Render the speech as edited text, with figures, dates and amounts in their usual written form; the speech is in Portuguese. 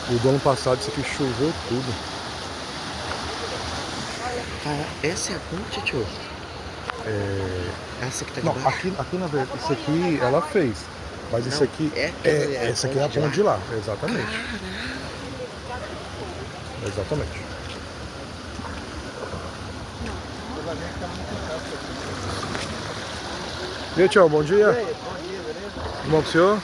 E o do ano passado isso aqui choveu tudo. Cara, essa é a ponte, tio? Essa que tá de Não, baixo? aqui na verdade, isso aqui ela fez. Mas isso Não, aqui essa aqui é a de ponte de lá, exatamente. Caraca! Exatamente. E aí, tio, bom dia. Bom dia, beleza? Tudo bom com o senhor?